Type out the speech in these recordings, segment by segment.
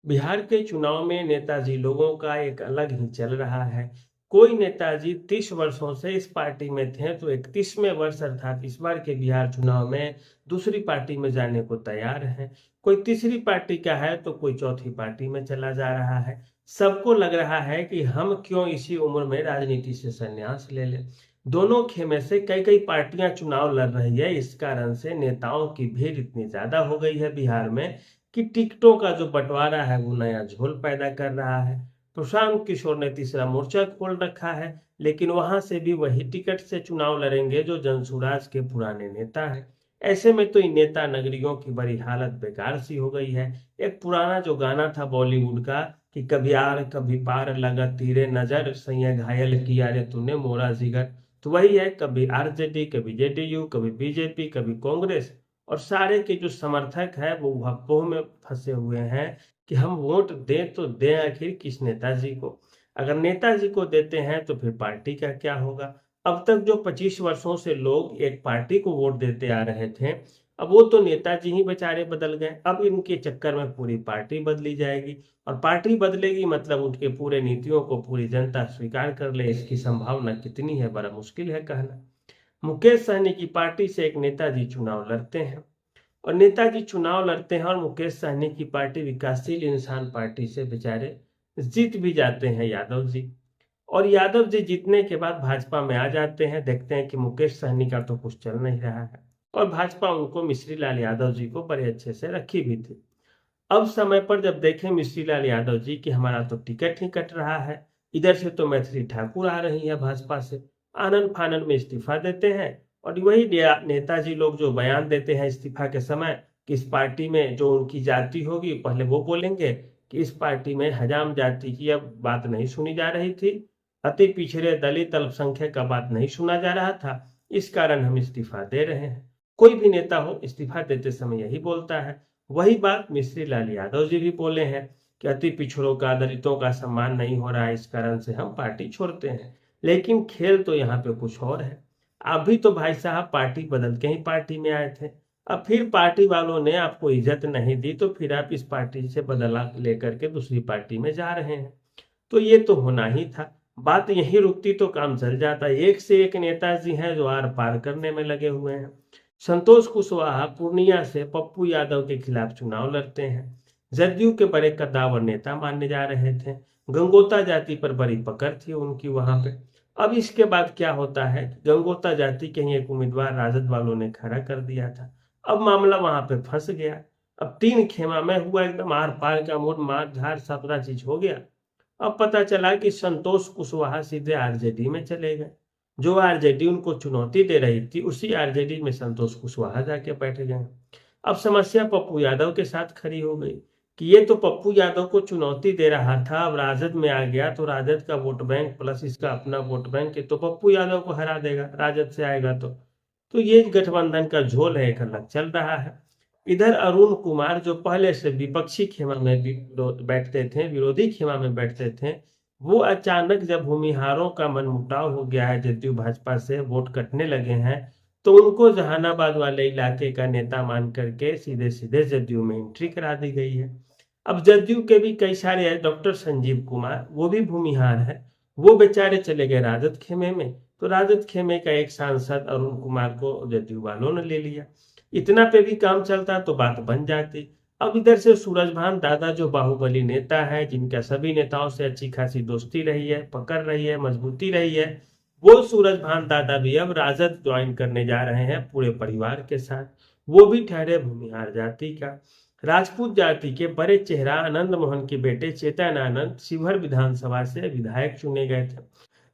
बिहार के चुनाव में नेताजी लोगों का एक अलग ही चल रहा है। कोई नेताजी 30 वर्षों से इस पार्टी में थे तो 31वें वर्ष अर्थात इस बार के बिहार चुनाव में दूसरी पार्टी में जाने को तैयार है। कोई तीसरी पार्टी का है तो कोई चौथी पार्टी में चला जा रहा है। सबको लग रहा है कि हम क्यों इसी उम्र में राजनीति से संन्यास ले लें। दोनों खेमे से कई कई पार्टियां चुनाव लड़ रही है। इस कारण से नेताओं की भीड़ इतनी ज्यादा हो गई है बिहार में कि टिकटों का जो बंटवारा है वो नया झोल पैदा कर रहा है। प्रशांत किशोर ने तीसरा मोर्चा खोल रखा है, लेकिन वहां से भी वही टिकट से चुनाव लड़ेंगे जो जनसुराज के पुराने नेता है। ऐसे में तो इन नेता नगरियों की बड़ी हालत बेकार सी हो गई है। एक पुराना जो गाना था बॉलीवुड का कि कभी आर कभी पार लगा तीरे नजर सैया घायल किया रे तूने मोरा जिगर, तो वही है, कभी आरजेडी कभी जेडीयू कभी बीजेपी कभी कांग्रेस। और सारे के जो समर्थक है वो अफवाहों में फंसे हुए हैं कि हम वोट दें तो दें आखिर किस नेताजी को। अगर नेताजी को देते हैं तो फिर पार्टी का क्या होगा। अब तक जो 25 वर्षों से लोग एक पार्टी को वोट देते आ रहे थे, अब वो तो नेताजी ही बेचारे बदल गए। अब इनके चक्कर में पूरी पार्टी बदली जाएगी, और पार्टी बदलेगी मतलब उनके पूरे नीतियों को पूरी जनता स्वीकार कर ले, इसकी संभावना कितनी है बड़ा मुश्किल है कहना। मुकेश सहनी की पार्टी से एक नेताजी चुनाव लड़ते हैं, और नेताजी चुनाव लड़ते हैं और मुकेश सहनी की पार्टी विकासशील इंसान पार्टी से बेचारे जीत भी जाते हैं यादव जी। और यादव जी जीतने के बाद भाजपा में आ जाते हैं। देखते हैं कि मुकेश सहनी का तो कुछ चल नहीं रहा है, और भाजपा उनको मिश्री लाल यादव जी को बड़े अच्छे से रखी भी थी। अब समय पर जब देखें मिश्री लाल यादव जी कि हमारा तो टिकट ही कट रहा है, इधर से तो मैथिली ठाकुर आ रही है भाजपा से, आनन फानन में इस्तीफा देते हैं। और वही नेताजी लोग जो बयान देते हैं इस्तीफा के समय कि इस पार्टी में जो उनकी जाति होगी, पहले वो बोलेंगे कि इस पार्टी में हजाम जाति की अब बात नहीं सुनी जा रही थी, अति पिछड़े दलित अल्पसंख्यक का बात नहीं सुना जा रहा था, इस कारण हम इस्तीफा दे रहे हैं। कोई भी नेता हो इस्तीफा देते समय यही बोलता है। वही बात मिश्री लाल यादव जी भी बोले हैं कि अति पिछड़ों का दलितों का सम्मान नहीं हो रहा है, इस कारण से हम पार्टी छोड़ते हैं। लेकिन खेल तो यहाँ पे कुछ और है। अभी तो भाई साहब पार्टी बदल के ही पार्टी में आए थे, अब फिर पार्टी वालों ने आपको इज्जत नहीं दी तो फिर आप इस पार्टी से बदला लेकर के दूसरी पार्टी में जा रहे हैं। तो ये तो होना ही था। बात यही रुकती तो काम चल जाता। एक से एक नेताजी हैं जो आर पार करने में लगे हुए हैं। संतोष कुशवाहा पूर्णिया से पप्पू यादव के खिलाफ चुनाव लड़ते हैं। जदयू के बड़े कद्दावर नेता माने जा रहे थे। गंगोता जाति पर बड़ी पकड़ थी उनकी वहां पे। अब इसके बाद क्या होता है कि गंगोता जाति के ही एक उम्मीदवार राजद वालों ने खड़ा कर दिया था। अब मामला वहां पे फंस गया। अब तीन खेमा में हुआ एकदम आर पार का मूड, मार धार सबरा चीज हो गया। अब पता चला कि संतोष कुशवाहा सीधे आरजेडी में चले गए। जो आरजेडी उनको चुनौती दे रही थी उसी आरजेडी में संतोष कुशवाहा जाके बैठ गए। अब समस्या पप्पू यादव के साथ खड़ी हो गई कि ये तो पप्पू यादव को चुनौती दे रहा था, अब राजद में आ गया तो राजद का वोट बैंक प्लस इसका अपना वोट बैंक है, तो पप्पू यादव को हरा देगा राजद से आएगा तो ये गठबंधन का झोल है, एक अलग चल रहा है। इधर अरुण कुमार जो पहले से विपक्षी खेमा में बैठते थे, विरोधी खेमा में बैठते थे, वो अचानक जब भूमिहारों का मनमुटाव हो गया है, जदयू भाजपा से वोट कटने लगे हैं, तो उनको जहानाबाद वाले इलाके का नेता मान करके सीधे सीधे जदयू में एंट्री करा दी गई है। अब जदयू के भी कई सारे हैं, डॉक्टर संजीव कुमार वो भी भूमिहार है, वो बेचारे चले गए राजद खेमे में, तो राजद खेमे का एक सांसद अरुण कुमार को जदयू वालों ने ले लिया। इतना पे भी काम चलता तो बात बन जाती। अब इधर से सूरजभान दादा जो बाहुबली नेता है, जिनका सभी नेताओं से अच्छी खासी दोस्ती रही है, पकड़ रही है, मजबूती रही है, वो सूरजभान दादा भी अब राजद ज्वाइन करने जा रहे हैं पूरे परिवार के साथ। वो भी ठहरे भूमिहार जाति का। राजपूत जाति के बड़े चेहरा आनंद मोहन के बेटे चेतन आनंद शिवहर विधानसभा से विधायक चुने गए थे,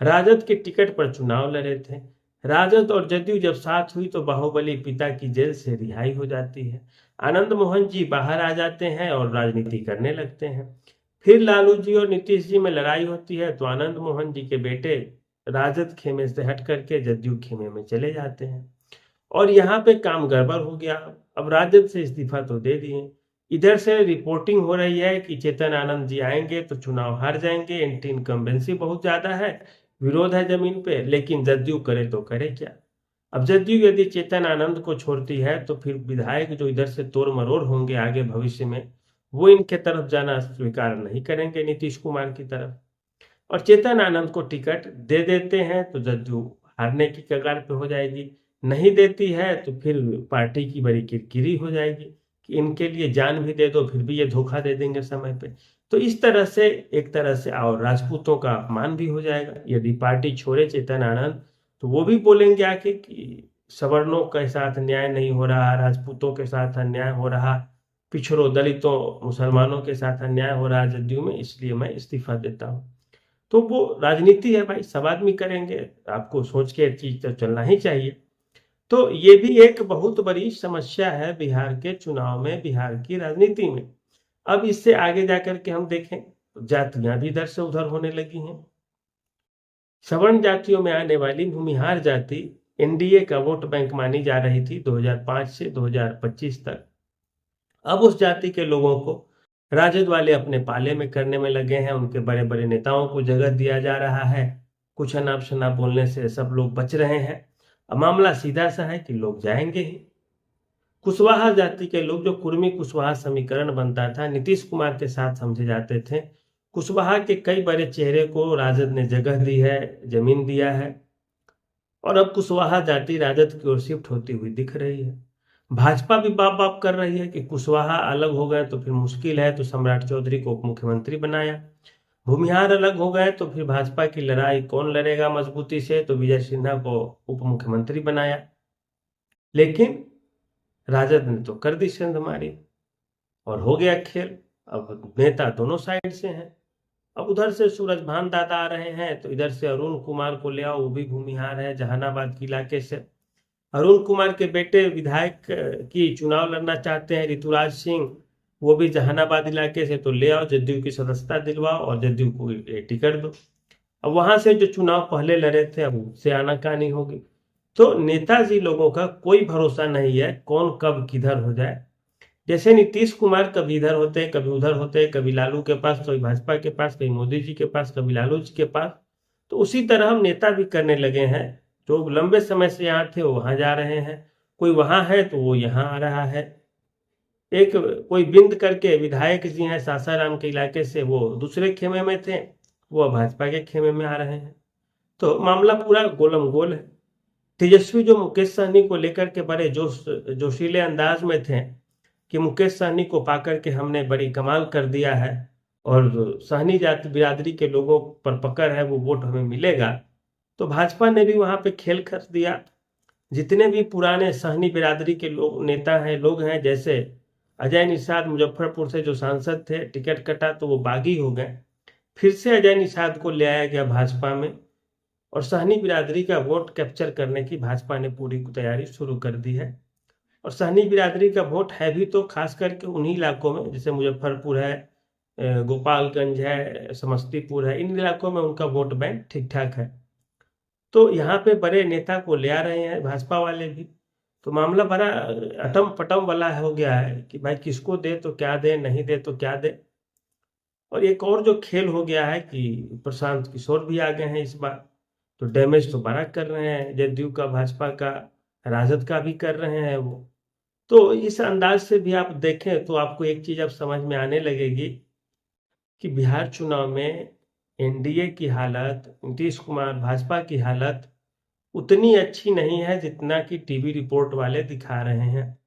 राजद के टिकट पर चुनाव लड़े थे। राजद और जदयू जब साथ हुई तो बाहुबली पिता की जेल से रिहाई हो जाती है। आनंद मोहन जी बाहर आ जाते हैं और राजनीति करने लगते हैं। फिर लालू जी और नीतीश जी में लड़ाई होती है तो आनंद मोहन जी के बेटे राजद खेमे से हट करके जदयू खेमे में चले जाते हैं, और यहाँ पे काम गड़बड़ हो गया। अब राजद से इस्तीफा तो दे दिए। इधर से रिपोर्टिंग हो रही है कि चेतन आनंद जी आएंगे तो चुनाव हार जाएंगे, एंटी इनकम्बेंसी बहुत ज्यादा है, विरोध है जमीन पे, लेकिन जदयू करे तो करे क्या। अब जदयू यदि चेतन आनंद को छोड़ती है तो फिर विधायक जो इधर से तोड़ मरोड़ होंगे आगे भविष्य में, वो इनके तरफ जाना स्वीकार नहीं करेंगे नीतीश कुमार की तरफ, और चेतन आनंद को टिकट दे देते हैं तो जदयू हारने की कगार पे हो जाएगी, नहीं देती है तो फिर पार्टी की बड़ी किरकिरी हो जाएगी कि इनके लिए जान भी दे दो फिर भी ये धोखा दे देंगे समय पे। तो इस तरह से एक तरह से और राजपूतों का अपमान भी हो जाएगा। यदि पार्टी छोड़े चेतन आनंद तो वो भी बोलेंगे आके कि सवर्णों के साथ न्याय नहीं हो रहा, राजपूतों के साथ अन्याय हो रहा, पिछड़ों दलितों मुसलमानों के साथ अन्याय हो रहा जदयू में, इसलिए मैं इस्तीफा देता हूँ। तो वो राजनीति है भाई, सब आदमी करेंगे, आपको सोच के चीज तो चलना ही चाहिए। तो ये भी एक बहुत बड़ी समस्या है बिहार के चुनाव में, बिहार की राजनीति में। अब इससे आगे जाकर के हम देखें तो जातियां भी इधर से उधर होने लगी हैं। सवर्ण जातियों में आने वाली भूमिहार जाति एनडीए का वोट बैंक मानी जा रही थी 2005 से 2025 तक। अब उस जाति के लोगों को राजद वाले अपने पाले में करने में लगे हैं, उनके बड़े बड़े नेताओं को जगह दिया जा रहा है, कुछ अनाप शनाप बोलने से सब लोग बच रहे हैं। अब मामला सीधा सा है कि लोग जाएंगे ही। कुशवाहा जाति के लोग, जो कुर्मी कुशवाहा समीकरण बनता था, नीतीश कुमार के साथ समझे जाते थे, कुशवाहा के कई बड़े चेहरे को राजद ने जगह दी है, जमीन दिया है, और अब कुशवाहा जाति राजद की ओर शिफ्ट होती हुई दिख रही है। भाजपा भी बाप बाप कर रही है कि कुशवाहा अलग हो गए तो फिर मुश्किल है, तो सम्राट चौधरी को उप मुख्यमंत्री बनाया। भूमिहार अलग हो गए तो फिर भाजपा की लड़ाई कौन लड़ेगा मजबूती से, तो विजय सिन्हा को उप मुख्यमंत्री बनाया। लेकिन राजद ने तो कर दी सेंध मारी और हो गया खेल। अब नेता दोनों साइड से हैं। अब उधर से सूरजभान दादा आ रहे हैं तो इधर से अरुण कुमार को ले आओ, वो भी भूमिहार है जहानाबाद के इलाके से। अरुण कुमार के बेटे विधायक की चुनाव लड़ना चाहते हैं, ऋतुराज सिंह, वो भी जहानाबाद इलाके से, तो ले आओ, जदयू की सदस्यता दिलवाओ और जदयू को टिकट दो। अब वहां से जो चुनाव पहले लड़े थे अब उससे आनाकानी होगी। तो नेताजी लोगों का कोई भरोसा नहीं है कौन कब किधर हो जाए। जैसे नीतीश कुमार कभी इधर होते हैं कभी उधर होते हैं, कभी लालू के पास कभी भाजपा के पास, कभी मोदी जी के पास कभी लालू जी के पास, तो उसी तरह हम नेता भी करने लगे हैं। जो लंबे समय से यहाँ थे वो वहां जा रहे हैं, कोई वहां है तो वो यहाँ आ रहा है। एक कोई बिंद करके विधायक जी हैं सासाराम के इलाके से, वो दूसरे खेमे में थे, वो अब भाजपा के खेमे में आ रहे हैं। तो मामला पूरा गोलम गोल है। तेजस्वी जो मुकेश सहनी को लेकर के बड़े जोशीले अंदाज में थे कि मुकेश सहनी को पाकर के हमने बड़ी कमाल कर दिया है और सहनी जाति बिरादरी के लोगों पर पकड़ है, वो वोट हमें मिलेगा, तो भाजपा ने भी वहां पे खेल कर दिया। जितने भी पुराने सहनी बिरादरी के लोग नेता हैं, लोग हैं, जैसे अजय निषाद मुजफ्फरपुर से जो सांसद थे, टिकट कटा तो वो बागी हो गए, फिर से अजय निषाद को ले आया गया भाजपा में, और सहनी बिरादरी का वोट कैप्चर करने की भाजपा ने पूरी तैयारी शुरू कर दी है। और सहनी बिरादरी का वोट है भी तो खास करके उन्हीं इलाकों में, जैसे मुजफ्फरपुर है, गोपालगंज है, समस्तीपुर है, इन इलाकों में उनका वोट बैंक ठीक ठाक है। तो यहाँ पे बड़े नेता को ले आ रहे हैं भाजपा वाले भी। तो मामला बड़ा अटम पटम वाला हो गया है कि भाई किसको दे तो क्या दे, नहीं दे तो क्या दे। और एक और जो खेल हो गया है कि प्रशांत किशोर भी आ गए हैं इस बार, तो डैमेज तो बड़ा कर रहे हैं, जदयू का, भाजपा का, राजद का भी कर रहे हैं वो। तो इस अंदाज से भी आप देखें तो आपको एक चीज अब समझ में आने लगेगी कि बिहार चुनाव में एनडीए की हालत, नीतीश कुमार भाजपा की हालत उतनी अच्छी नहीं है जितना कि टीवी रिपोर्ट वाले दिखा रहे हैं।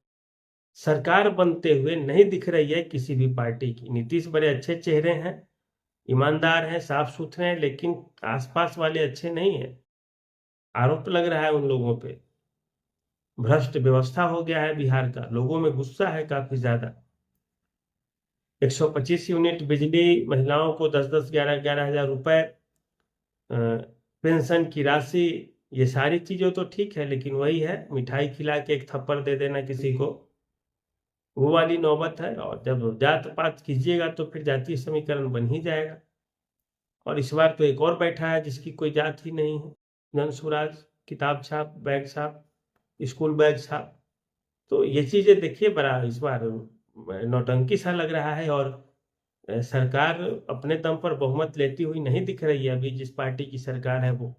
सरकार बनते हुए नहीं दिख रही है किसी भी पार्टी की। नीतीश बड़े अच्छे चेहरे हैं, ईमानदार हैं, साफ सुथरे हैं, लेकिन आसपास वाले अच्छे नहीं हैं। आरोप लग रहा है उन लोगों पे। भ्रष्ट व्यवस्था हो गया है बिहार का, लोगों में गुस्सा है काफी ज्यादा। 125 यूनिट बिजली, महिलाओं को 10-10, 11-11 हजार रुपए पेंशन की राशि, ये सारी चीजें तो ठीक है, लेकिन वही है, मिठाई खिला के एक थप्पड़ दे देना किसी को, वो वाली नौबत है। और जब जात पात कीजिएगा तो फिर जातीय समीकरण बन ही जाएगा। और इस बार तो एक और बैठा है जिसकी कोई जात ही नहीं है, जनसुराज, किताब छाप, बैग छाप, स्कूल बैग छाप। तो ये चीजें देखिए, बड़ा इस बार नौटंकी सा लग रहा है। और सरकार अपने दम पर बहुमत लेती हुई नहीं दिख रही है। अभी जिस पार्टी की सरकार है वो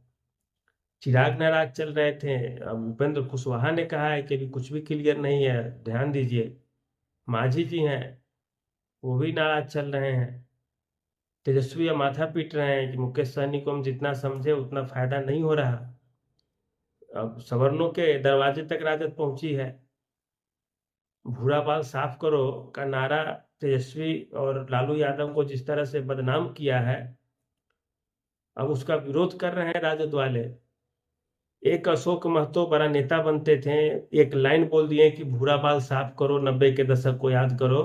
चिराग नाराज चल रहे थे, अब उपेंद्र कुशवाहा ने कहा है कि अभी कुछ भी क्लियर नहीं है, ध्यान दीजिए। मांझी जी हैं, वो भी नाराज चल रहे हैं। तेजस्वी अब माथा पीट रहे हैं कि मुकेश सहनी को हम जितना समझे उतना फायदा नहीं हो रहा। अब सवर्णों के दरवाजे तक राजद पहुंची है। भूरा बाल साफ करो का नारा तेजस्वी और लालू यादव को जिस तरह से बदनाम किया है, अब उसका विरोध कर रहे हैं राजद वाले। एक अशोक महतो बड़ा नेता बनते थे, एक लाइन बोल दिए कि भूरा बाल साफ करो, 90 के दशक को याद करो।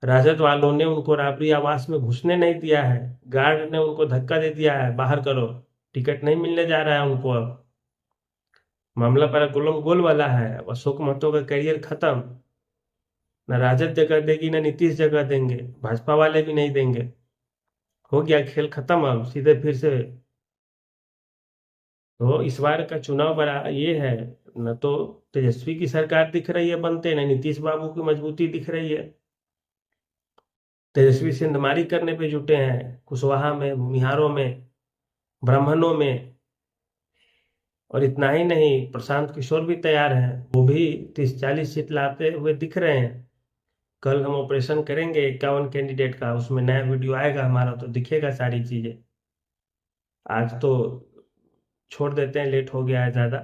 राजद वालों ने उनको राबरी आवास में घुसने नहीं दिया है, गार्ड ने उनको धक्का दे दिया है, बाहर करो, टिकट नहीं मिलने जा रहा है उनको। अब मामला बड़ा गोलम गोल वाला है। अब अशोक महतो का करियर खत्म। न राजद जगह देगी न नीतीश जगह देंगे, भाजपा वाले भी नहीं देंगे। हो गया खेल खत्म। अब सीधे फिर से तो इस बार का चुनाव बड़ा ये है, न तो तेजस्वी की सरकार दिख रही है बनते, न नीतीश बाबू की मजबूती दिख रही है। तेजस्वी सिंधमारी करने पे जुटे हैं, कुशवाहा में, भूमिहारों में, ब्राह्मणों में। और इतना ही नहीं, प्रशांत किशोर भी तैयार हैं, वो भी 30-40 सीट लाते हुए दिख रहे हैं। कल हम ऑपरेशन करेंगे 51 कैंडिडेट का, उसमें नया वीडियो आएगा हमारा, तो दिखेगा सारी चीजें। आज तो छोड़ देते हैं, लेट हो गया है ज्यादा।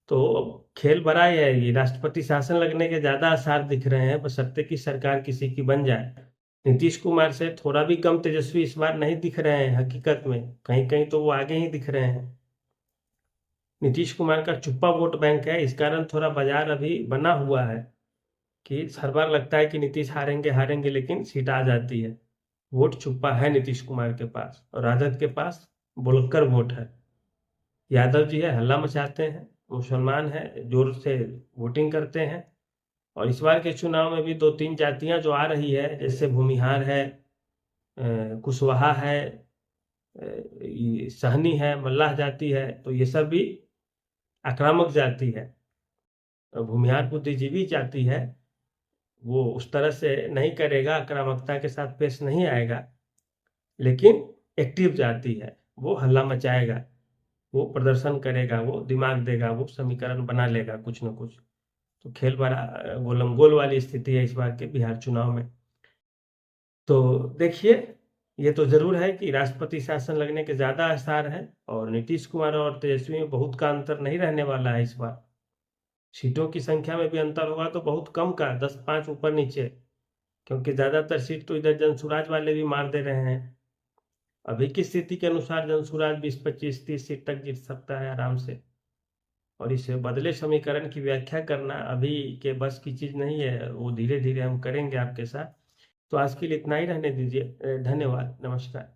तो खेल बड़ा ही है ये, राष्ट्रपति शासन लगने के ज्यादा आसार दिख रहे हैं, बशर्ते की सरकार किसी की बन जाए। नीतीश कुमार से थोड़ा भी कम तेजस्वी इस बार नहीं दिख रहे हैं हकीकत में, कहीं कहीं तो वो आगे ही दिख रहे हैं। नीतीश कुमार का चुप्पा वोट बैंक है, इस कारण थोड़ा बाजार अभी बना हुआ है कि हर बार लगता है कि नीतीश हारेंगे हारेंगे, लेकिन सीट आ जाती है। वोट चुप्पा है नीतीश कुमार के पास, और राजद के पास बोलकर वोट है। यादव जी है, हल्ला मचाते हैं, मुसलमान है, जोर से वोटिंग करते हैं। और इस बार के चुनाव में भी 2-3 जातियां जो आ रही है, जैसे भूमिहार है, कुशवाहा है, ये सहनी है, मल्लाह जाति है, तो ये सब भी आक्रामक जाति है। भूमिहार बुद्धिजीवी जाति है, वो उस तरह से नहीं करेगा, आक्रामकता के साथ पेश नहीं आएगा, लेकिन एक्टिव जाति है, वो हल्ला मचाएगा, वो प्रदर्शन करेगा, वो दिमाग देगा, वो समीकरण बना लेगा कुछ न कुछ। तो खेल बड़ा गोलम गोल वाली स्थिति है इस बार के बिहार चुनाव में। तो देखिए, ये तो जरूर है कि राष्ट्रपति शासन लगने के ज्यादा आसार है, और नीतीश कुमार और तेजस्वी में बहुत का अंतर नहीं रहने वाला है इस बार। सीटों की संख्या में भी अंतर होगा तो बहुत कम का, 10-5 ऊपर नीचे, क्योंकि ज्यादातर सीट तो इधर जनसुराज वाले भी मार दे रहे हैं। अभी की स्थिति के अनुसार जनसुराज 20-25-30 सीट तक जीत सकता है आराम से। और इस बदले समीकरण की व्याख्या करना अभी के बस की चीज नहीं है, वो धीरे धीरे हम करेंगे आपके साथ। तो आज के लिए इतना ही रहने दीजिए। धन्यवाद, नमस्कार।